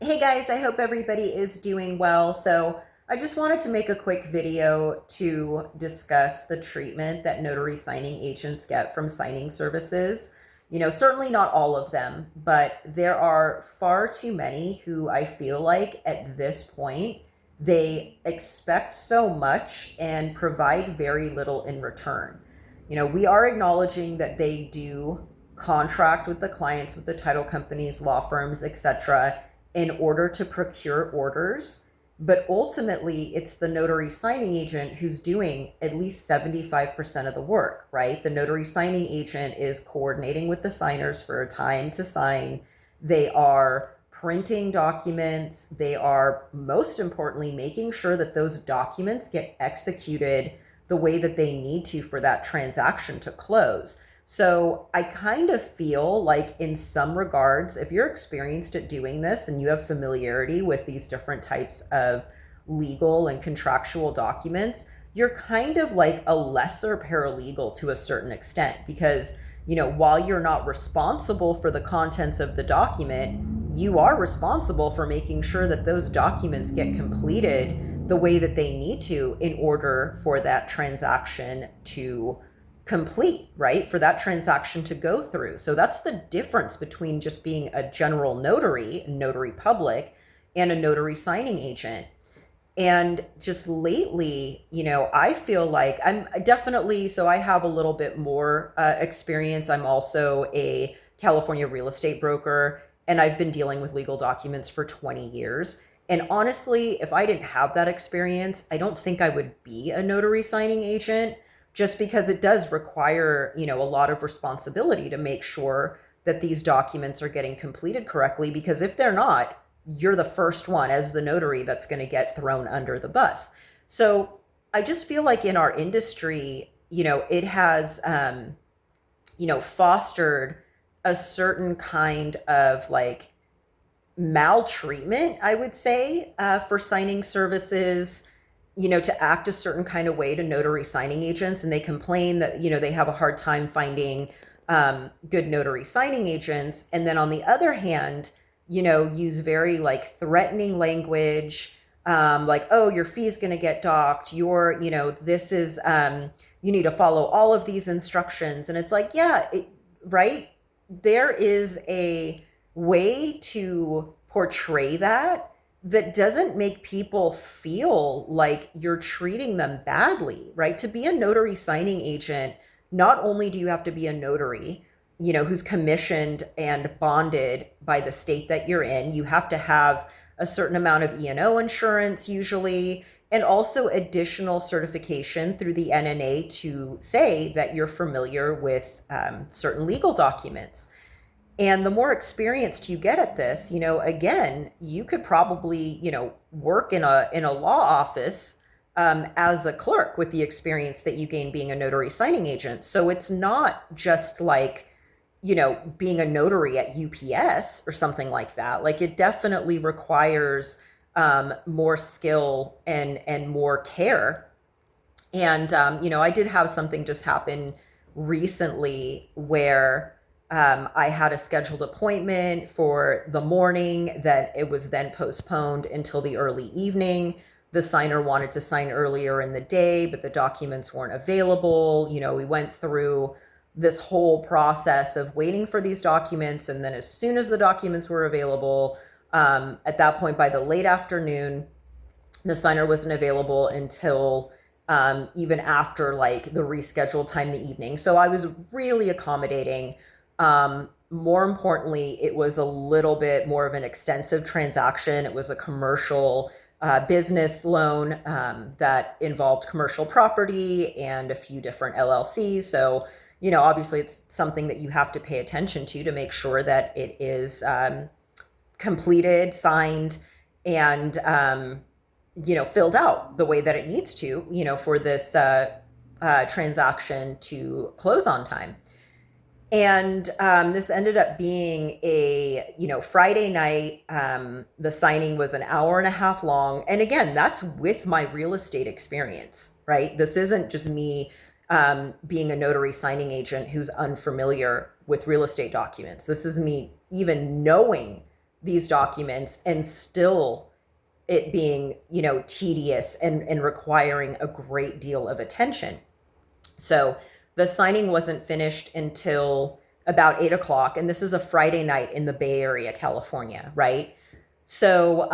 Hey guys, I hope everybody is doing well. So I just wanted to make a quick video to discuss the treatment that notary signing agents get from signing services. Certainly not all of them, but there are far too many who I feel like at this point they expect so much and provide very little in return. We are acknowledging that they do contract with the clients, with the title companies, law firms, etc., in order to procure orders. But ultimately, it's the notary signing agent who's doing at least 75% of the work, right? The notary signing agent is coordinating with the signers for a time to sign. They are printing documents. They are, most importantly, making sure that those documents get executed the way that they need to for that transaction to close. So I kind of feel like in some regards, if you're experienced at doing this and you have familiarity with these different types of legal and contractual documents, you're kind of like a lesser paralegal to a certain extent because, while you're not responsible for the contents of the document, you are responsible for making sure that those documents get completed the way that they need to in order for that transaction to complete, right? For that transaction to go through. So that's the difference between just being a general notary, notary public, and a notary signing agent. And just lately, I feel like I'm definitely, so I have a little bit more experience. I'm also a California real estate broker, and I've been dealing with legal documents for 20 years. And honestly, if I didn't have that experience, I don't think I would be a notary signing agent just because it does require, a lot of responsibility to make sure that these documents are getting completed correctly. Because if they're not, you're the first one as the notary that's going to get thrown under the bus. So I just feel like in our industry, it has, fostered a certain kind of like maltreatment, I would say, for signing services, to act a certain kind of way to notary signing agents. And they complain that, they have a hard time finding good notary signing agents. And then on the other hand, use very like threatening language, like, oh, your fee's going to get docked. This is, you need to follow all of these instructions. And it's like, yeah, right. There is a way to portray that doesn't make people feel like you're treating them badly, right? To be a notary signing agent, not only do you have to be a notary, who's commissioned and bonded by the state that you're in, you have to have a certain amount of E&O insurance usually, and also additional certification through the NNA to say that you're familiar with certain legal documents. And the more experienced you get at this, again, you could probably, work in a law office as a clerk with the experience that you gain being a notary signing agent. So it's not just like, being a notary at UPS or something like that. Like it definitely requires more skill and more care. And I did have something just happen recently where I had a scheduled appointment for the morning that it was then postponed until the early evening. The signer wanted to sign earlier in the day, but the documents weren't available. We went through this whole process of waiting for these documents. And then as soon as the documents were available, at that point, by the late afternoon, the signer wasn't available until even after like the rescheduled time in the evening. So I was really accommodating. More importantly, it was a little bit more of an extensive transaction. It was a commercial business loan that involved commercial property and a few different LLCs. So, obviously it's something that you have to pay attention to make sure that it is completed, signed, and, filled out the way that it needs to, for this transaction to close on time. And this ended up being a, Friday night. The signing was an hour and a half long. And again, that's with my real estate experience, right? This isn't just me being a notary signing agent who's unfamiliar with real estate documents. This is me even knowing these documents and still it being, tedious and requiring a great deal of attention. So the signing wasn't finished until about 8 o'clock. And this is a Friday night in the Bay Area, California, right? So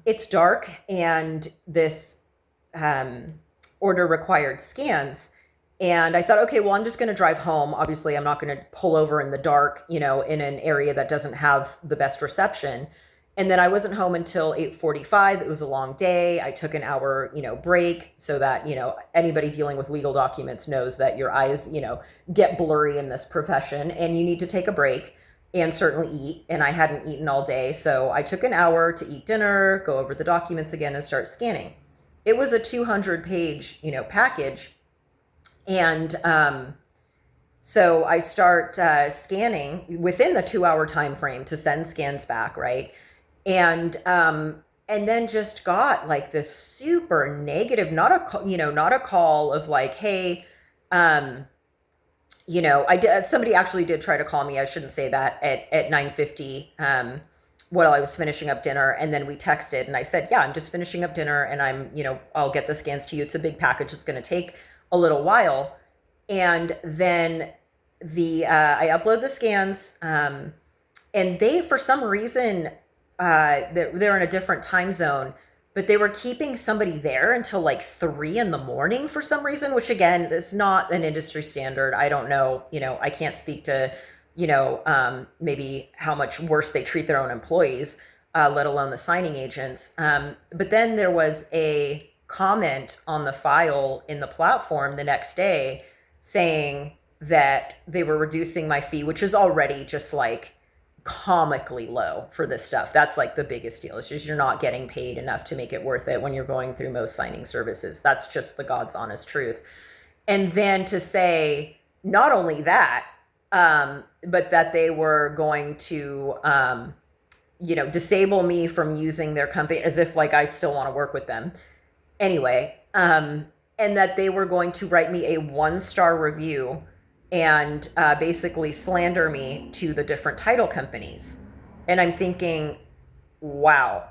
it's dark, and this order required scans. And I thought, okay, well, I'm just going to drive home. Obviously, I'm not going to pull over in the dark, in an area that doesn't have the best reception. And then I wasn't home until 8:45. It was a long day. I took an hour, break so that, anybody dealing with legal documents knows that your eyes, get blurry in this profession and you need to take a break and certainly eat. And I hadn't eaten all day. So I took an hour to eat dinner, go over the documents again, and start scanning. It was a 200-page, package. And so I start scanning within the 2-hour time frame to send scans back, right? And then just got like this super negative, not a call of like, hey, I did, somebody actually did try to call me. I shouldn't say that at 9:50, while I was finishing up dinner. And then we texted and I said, yeah, I'm just finishing up dinner and I'll get the scans to you. It's a big package. It's going to take a little while. And then I upload the scans, and they, for some reason, they're in a different time zone, but they were keeping somebody there until like 3 a.m. for some reason, which again, is not an industry standard. I don't know, I can't speak to, maybe how much worse they treat their own employees, let alone the signing agents. But then there was a comment on the file in the platform the next day saying that they were reducing my fee, which is already just like comically low for this stuff. That's like the biggest deal. It's just you're not getting paid enough to make it worth it when you're going through most signing services. That's just the God's honest truth. And then to say not only that, but that they were going to, disable me from using their company, as if like I still want to work with them. Anyway, and that they were going to write me a 1-star review and basically slander me to the different title companies. And I'm thinking, wow.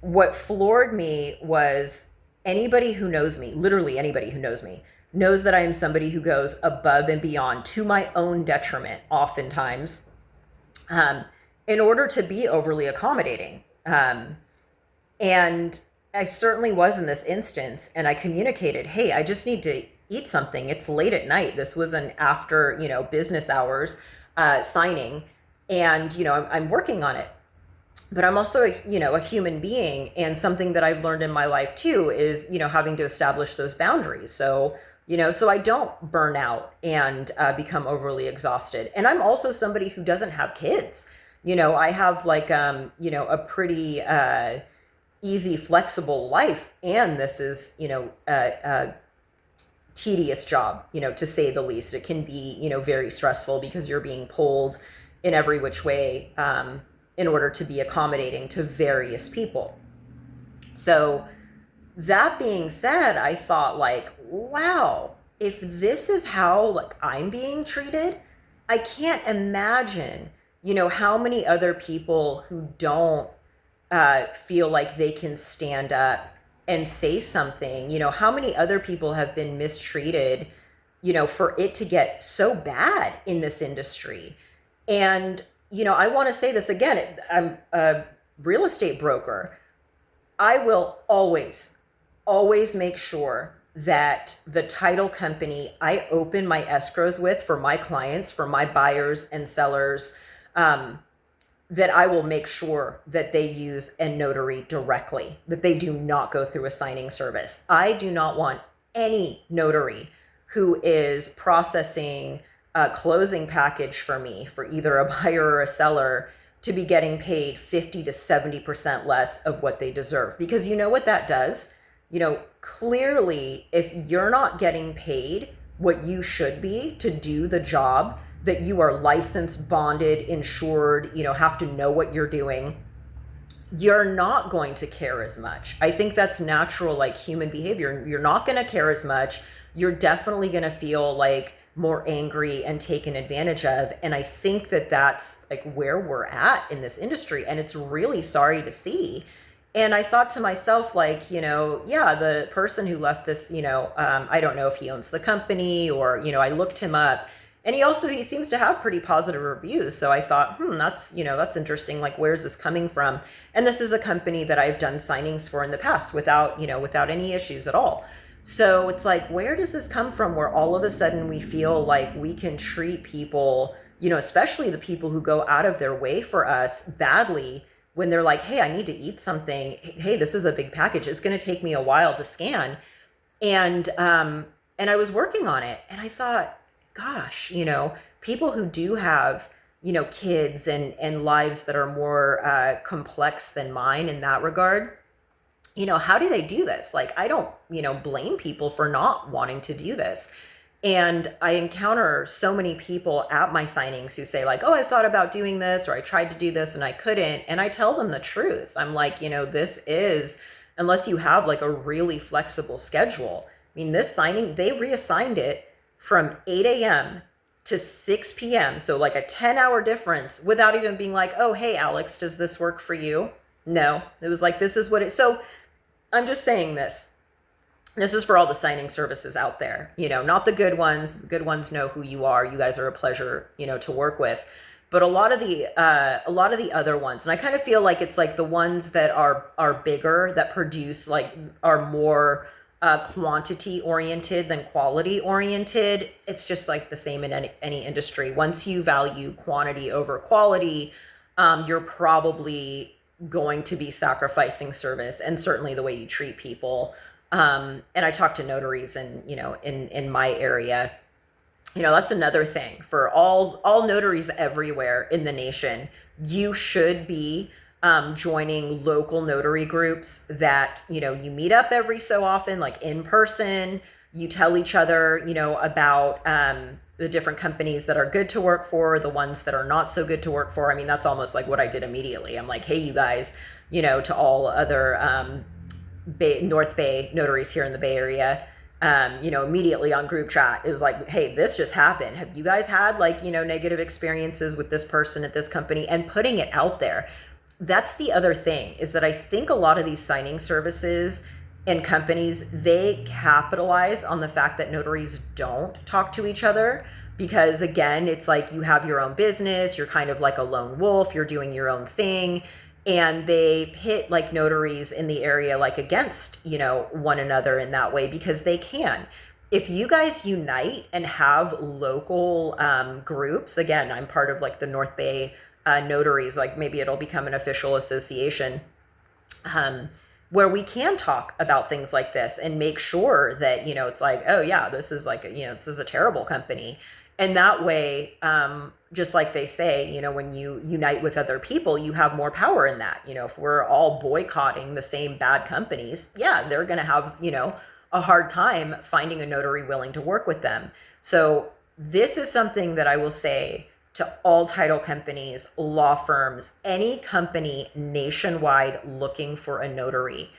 What floored me was anybody who knows me, literally anybody who knows me, knows that I am somebody who goes above and beyond to my own detriment, oftentimes, in order to be overly accommodating. And I certainly was in this instance, and I communicated, hey, I just need to eat something. It's late at night. This was an after, business hours signing, and, I'm working on it. But I'm also, a human being, and something that I've learned in my life too is, having to establish those boundaries. So, so I don't burn out and become overly exhausted. And I'm also somebody who doesn't have kids. I have like, a pretty easy, flexible life. And this is, a tedious job, to say the least. It can be, very stressful because you're being pulled in every which way in order to be accommodating to various people. So that being said, I thought like, wow, if this is how like I'm being treated, I can't imagine, how many other people who don't feel like they can stand up and say something, how many other people have been mistreated, for it to get so bad in this industry. And, I want to say this again, I'm a real estate broker. I will always make sure that the title company I open my escrows with for my clients, for my buyers and sellers, that I will make sure that they use a notary directly, that they do not go through a signing service. I do not want any notary who is processing a closing package for me, for either a buyer or a seller, to be getting paid 50 to 70% less of what they deserve. Because you know what that does? Clearly, if you're not getting paid what you should be to do the job that you are licensed, bonded, insured, have to know what you're doing, you're not going to care as much. I think that's natural, like human behavior. You're not going to care as much. You're definitely going to feel like more angry and taken advantage of. And I think that that's like where we're at in this industry. And it's really sorry to see. And I thought to myself, like, yeah, the person who left this, I don't know if he owns the company or, I looked him up, and he seems to have pretty positive reviews. So I thought, that's interesting. Like, where's this coming from? And this is a company that I've done signings for in the past without any issues at all. So it's like, where does this come from where all of a sudden we feel like we can treat people, especially the people who go out of their way for us, badly, when they're like, hey, I need to eat something. Hey, this is a big package. It's going to take me a while to scan. And I was working on it, and I thought, gosh, people who do have, kids and lives that are more complex than mine in that regard, how do they do this? Like, I don't, blame people for not wanting to do this. And I encounter so many people at my signings who say like, oh, I thought about doing this, or I tried to do this and I couldn't. And I tell them the truth. I'm like, this is, unless you have like a really flexible schedule. I mean, this signing, they reassigned it from 8 a.m. to 6 p.m. So like a 10-hour difference without even being like, oh, hey, Alex, does this work for you? No, it was like, this is what it, so I'm just saying this. This is for all the signing services out there, not the good ones. The good ones know who you are. You guys are a pleasure, to work with. But a lot of the other ones, and I kind of feel like it's like the ones that are bigger, that produce like, are more quantity oriented than quality oriented. It's just like the same in any industry. Once you value quantity over quality, you're probably going to be sacrificing service and certainly the way you treat people. And I talk to notaries and, in my area, that's another thing for all notaries everywhere in the nation. You should be joining local notary groups that, you meet up every so often, like in person. You tell each other, about the different companies that are good to work for, the ones that are not so good to work for. I mean, that's almost like what I did immediately. I'm like, hey, you guys, to all other North Bay notaries here in the Bay Area, immediately on group chat, it was like, hey, this just happened. Have you guys had like, negative experiences with this person at this company? And putting it out there. That's the other thing, is that I think a lot of these signing services and companies, they capitalize on the fact that notaries don't talk to each other, because again, it's like you have your own business, you're kind of like a lone wolf, you're doing your own thing. And they pit like notaries in the area like against, one another in that way, because they can. If you guys unite and have local groups, again, I'm part of like the North Bay notaries, like maybe it'll become an official association, where we can talk about things like this and make sure that, it's like, oh yeah, this is like, this is a terrible company. And that way, just like they say, when you unite with other people, you have more power in that. If we're all boycotting the same bad companies, yeah, they're going to have, a hard time finding a notary willing to work with them. So this is something that I will say to all title companies, law firms, any company nationwide looking for a notary.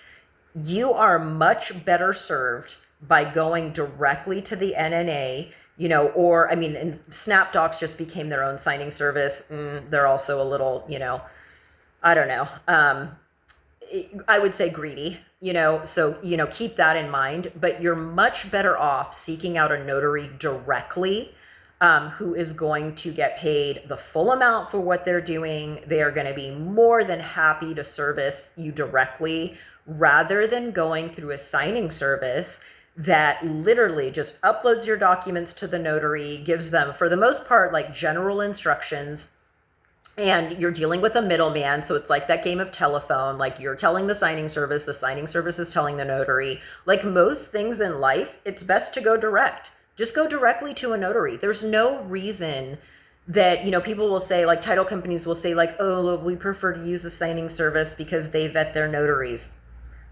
You are much better served by going directly to the NNA, or I mean, and SnapDocs just became their own signing service. They're also a little, I don't know. I would say greedy, so, keep that in mind, but you're much better off seeking out a notary directly, who is going to get paid the full amount for what they're doing. They are going to be more than happy to service you directly, rather than going through a signing service that literally just uploads your documents to the notary, gives them, for the most part, like general instructions, and you're dealing with a middleman. So it's like that game of telephone, like you're telling the signing service is telling the notary. Like most things in life, it's best to go direct. Just go directly to a notary. There's no reason that, people will say, like title companies will say like, oh, we prefer to use a signing service because they vet their notaries.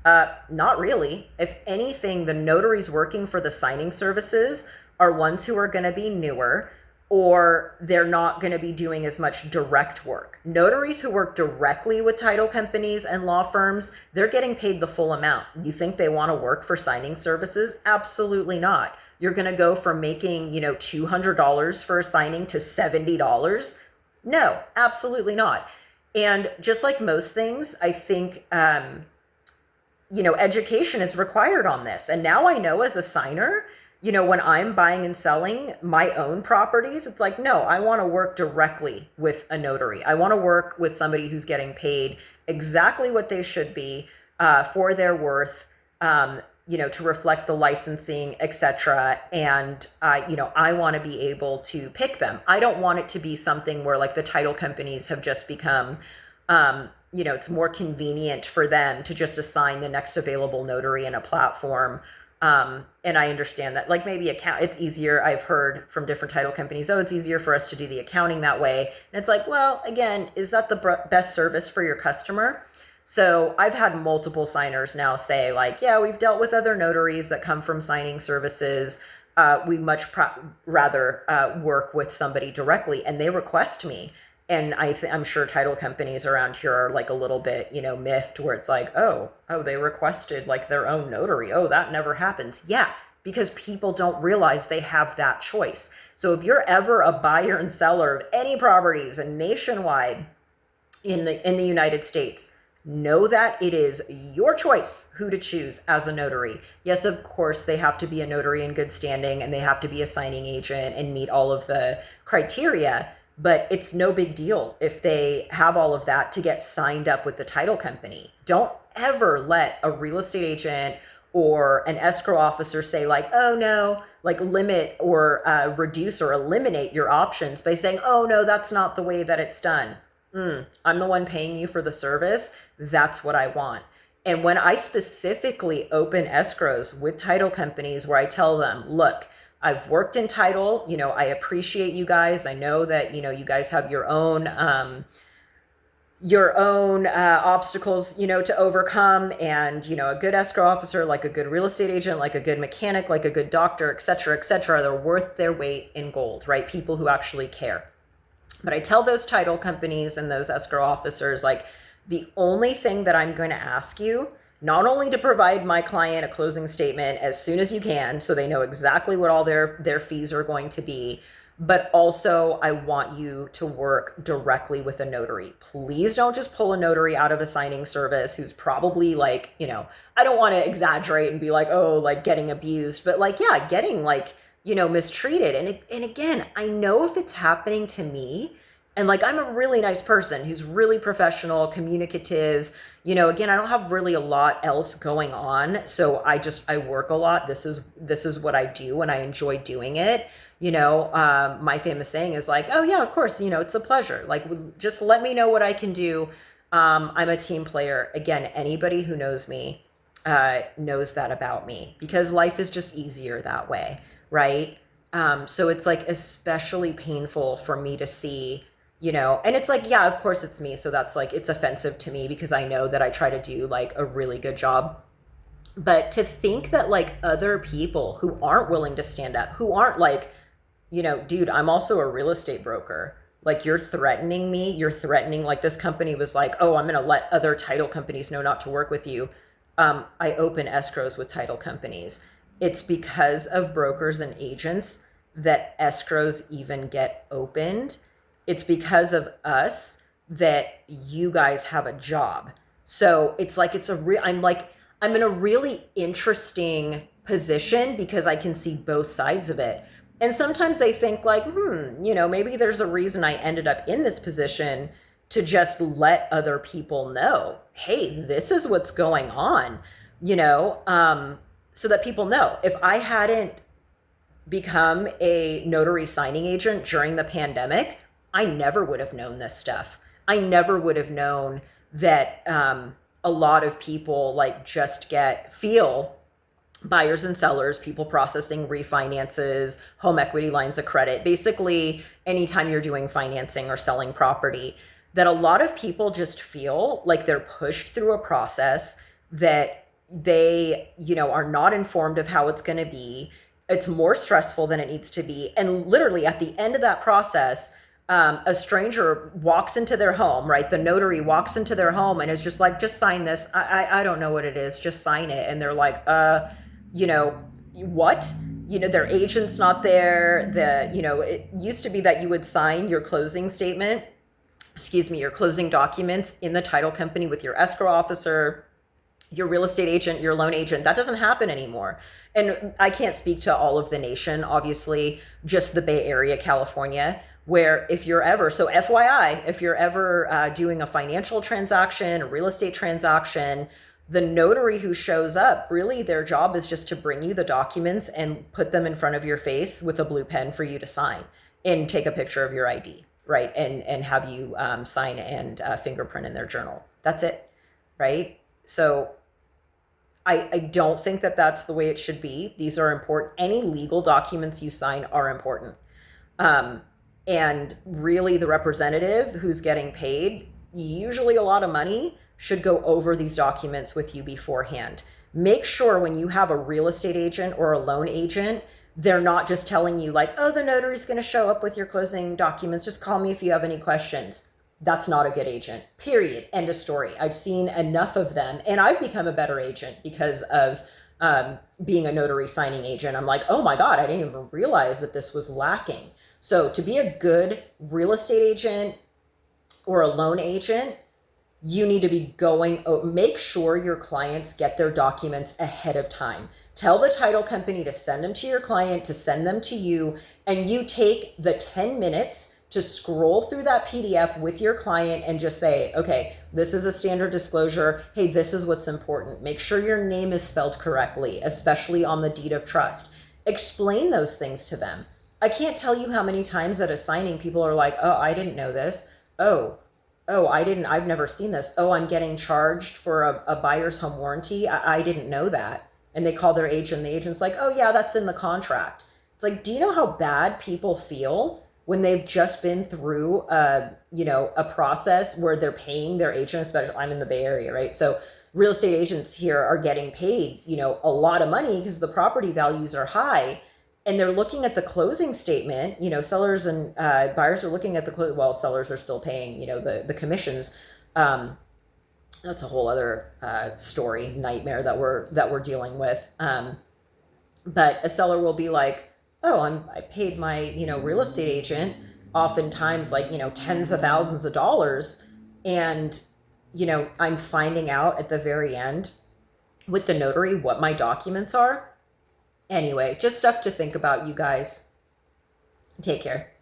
Not really. If anything, the notaries working for the signing services are ones who are going to be newer, or they're not going to be doing as much direct work. Notaries who work directly with title companies and law firms, they're getting paid the full amount. You think they want to work for signing services? Absolutely not. you're going to go from making, $200 for a signing to $70. No, absolutely not. And just like most things, I think, education is required on this. And now I know as a signer, when I'm buying and selling my own properties, it's like, no, I want to work directly with a notary. I want to work with somebody who's getting paid exactly what they should be for their worth, to reflect the licensing, etc. And, I want to be able to pick them. I don't want it to be something where like the title companies have just become, it's more convenient for them to just assign the next available notary in a platform. And I understand that like maybe it's easier. I've heard from different title companies, oh, it's easier for us to do the accounting that way. And it's like, well, again, is that the best service for your customer? So I've had multiple signers now say like, yeah, we've dealt with other notaries that come from signing services. We much rather work with somebody directly, and they request me. And I'm sure title companies around here are like a little bit, miffed, where it's like, oh, they requested like their own notary. Oh, that never happens. Yeah, because people don't realize they have that choice. So if you're ever a buyer and seller of any properties and nationwide in the United States, know that it is your choice who to choose as a notary. Yes, of course, they have to be a notary in good standing and they have to be a signing agent and meet all of the criteria. But it's no big deal if they have all of that to get signed up with the title company. Don't ever let a real estate agent or an escrow officer say like, oh no, like limit or reduce or eliminate your options by saying, oh no, that's not the way that it's done. I'm the one paying you for the service. That's what I want. And when I specifically open escrows with title companies where I tell them, look, I've worked in title, I appreciate you guys. I know that, you guys have your own obstacles, to overcome. And, a good escrow officer, like a good real estate agent, like a good mechanic, like a good doctor, et cetera, they're worth their weight in gold, right? People who actually care. But I tell those title companies and those escrow officers, like, the only thing that I'm going to ask you, not only to provide my client a closing statement as soon as you can, so they know exactly what all their fees are going to be, but also I want you to work directly with a notary. Please don't just pull a notary out of a signing service who's probably like, I don't want to exaggerate and be like, oh, like getting abused, but like, yeah, getting like, mistreated. And again, I know if it's happening to me, and like, I'm a really nice person who's really professional, communicative, again, I don't have really a lot else going on. So I work a lot. This is what I do and I enjoy doing it. My famous saying is like, oh yeah, of course, it's a pleasure. Like, just let me know what I can do. I'm a team player. Again, anybody who knows me knows that about me, because life is just easier that way. Right. So it's like especially painful for me to see, and it's like, yeah, of course it's me. So that's like, it's offensive to me because I know that I try to do like a really good job. But to think that like other people who aren't willing to stand up, who aren't like, dude, I'm also a real estate broker. Like, you're threatening me. You're threatening, like, this company was like, oh, I'm going to let other title companies know not to work with you. I open escrows with title companies. It's because of brokers and agents that escrows even get opened. It's because of us that you guys have a job. So it's like, I'm in a really interesting position because I can see both sides of it. And sometimes I think like, maybe there's a reason I ended up in this position, to just let other people know, hey, this is what's going on, so that people know. If I hadn't become a notary signing agent during the pandemic, I never would have known this stuff. I never would have known that a lot of people like just feel buyers and sellers, people processing refinances, home equity lines of credit, basically anytime you're doing financing or selling property, that a lot of people just feel like they're pushed through a process that they, are not informed of how it's going to be. It's more stressful than it needs to be. And literally at the end of that process, a stranger walks into their home, right? The notary walks into their home and is just like, just sign this. I don't know what it is. Just sign it. And they're like, what? their agent's not there. It used to be that you would sign your closing statement, excuse me, your closing documents in the title company with your escrow officer, your real estate agent, your loan agent. That doesn't happen anymore. And I can't speak to all of the nation, obviously, just the Bay Area, California, where if you're ever, so FYI, if you're ever doing a financial transaction, a real estate transaction, the notary who shows up, really their job is just to bring you the documents and put them in front of your face with a blue pen for you to sign and take a picture of your ID, right? And have you sign and fingerprint in their journal. That's it, right? So I don't think that that's the way it should be. These are important. Any legal documents you sign are important. And really the representative who's getting paid, usually a lot of money, should go over these documents with you beforehand. Make sure when you have a real estate agent or a loan agent, they're not just telling you like, oh, the notary's going to show up with your closing documents. Just call me if you have any questions. That's not a good agent, period. End of story. I've seen enough of them, and I've become a better agent because of being a notary signing agent. I'm like, oh my God, I didn't even realize that this was lacking. So to be a good real estate agent or a loan agent, you need to be make sure your clients get their documents ahead of time. Tell the title company to send them to your client, to send them to you, and you take the 10 minutes to scroll through that PDF with your client and just say, okay, this is a standard disclosure. Hey, this is what's important. Make sure your name is spelled correctly, especially on the deed of trust. Explain those things to them. I can't tell you how many times at a signing people are like, oh, I didn't know this. I've never seen this. Oh, I'm getting charged for a buyer's home warranty. I didn't know that. And they call their agent. The agent's like, oh yeah, that's in the contract. It's like, do you know how bad people feel when they've just been through a process where they're paying their agent? Especially, I'm in the Bay Area, right? So real estate agents here are getting paid, a lot of money because the property values are high. And they're looking at the closing statement, sellers and buyers are looking at sellers are still paying, the commissions. That's a whole other story, nightmare that we're dealing with. But a seller will be like, oh, I paid my, real estate agent oftentimes like, tens of thousands of dollars. And, I'm finding out at the very end with the notary what my documents are. Anyway, just stuff to think about, you guys. Take care.